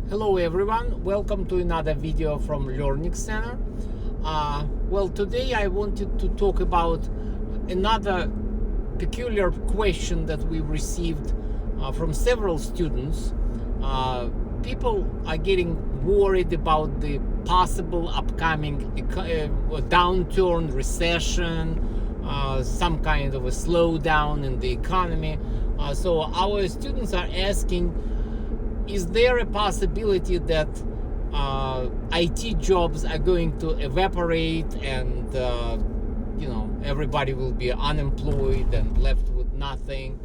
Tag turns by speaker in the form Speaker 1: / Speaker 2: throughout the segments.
Speaker 1: Hello everyone, welcome to another video from Learnix Center. Today I wanted to talk about another peculiar question that we received from several students. People are getting worried about the possible upcoming downturn, recession, some kind of a slowdown in the economy. So our students are asking, is there a possibility that IT jobs are going to evaporate and everybody will be unemployed and left with nothing?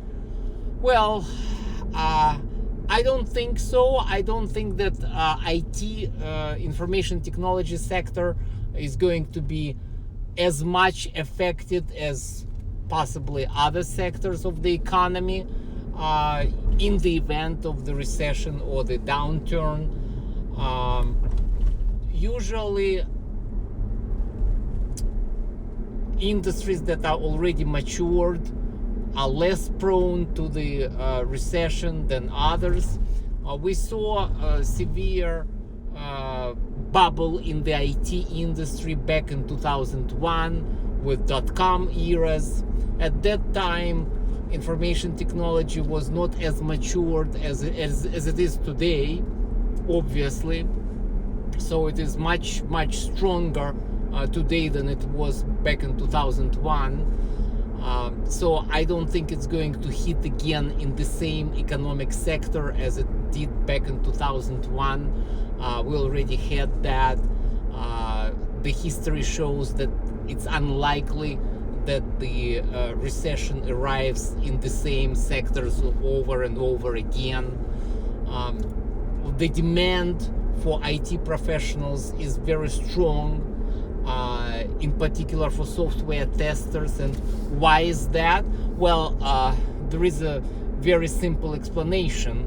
Speaker 1: Well, I don't think so. I don't think that IT, information technology sector, is going to be as much affected as possibly other sectors of the economy in the event of the recession or the downturn. Usually industries that are already matured are less prone to the recession than others. We saw a severe bubble in the IT industry back in 2001 with .com eras. At that time, information technology was not as matured as it is today, obviously. So it is much stronger today than it was back in 2001. So I don't think it's going to hit again in the same economic sector as it did back in 2001. We already had that. The history shows that it's unlikely that the recession arrives in the same sectors over and over again. The demand for IT professionals is very strong, in particular for software testers. And why is that? Well, there is a very simple explanation.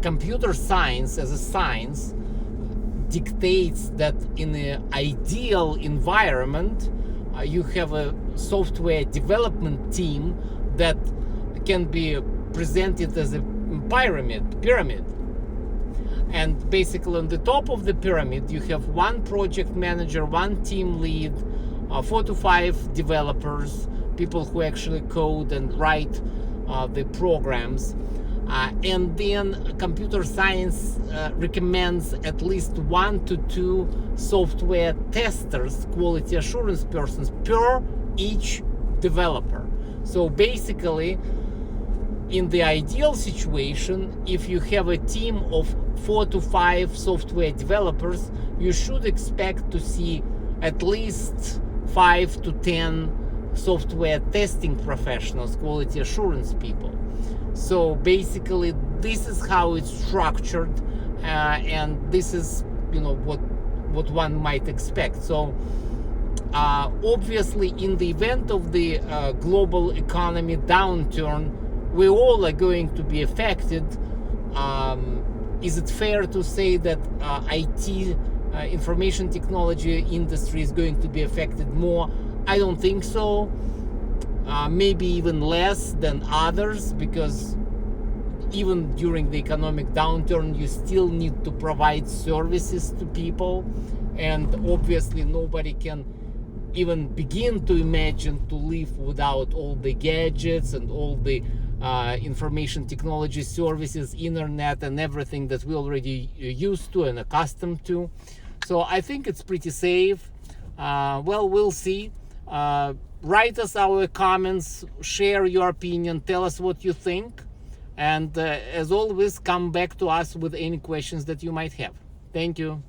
Speaker 1: Computer science as a science dictates that in an ideal environment, you have a software development team that can be presented as a pyramid. And basically on the top of the pyramid, you have one project manager, one team lead, 4 to 5 developers, people who actually code and write the programs. And then computer science recommends at least 1 to 2 software testers, quality assurance persons, per each developer. So basically, in the ideal situation, if you have a team of 4 to 5 software developers, you should expect to see at least 5 to 10 software testing professionals, quality assurance people. So basically, this is how it's structured, and this is, what one might expect. So obviously, in the event of the global economy downturn, we all are going to be affected. Is it fair to say that IT, information technology industry, is going to be affected more? I don't think so. Maybe even less than others, because even during the economic downturn, you still need to provide services to people, and obviously nobody can even begin to imagine to live without all the gadgets and all the information technology services, internet, and everything that we already used to and accustomed to. So I think it's pretty safe. We'll see. Write us our comments, share your opinion, tell us what you think, and as always, come back to us with any questions that you might have. Thank you.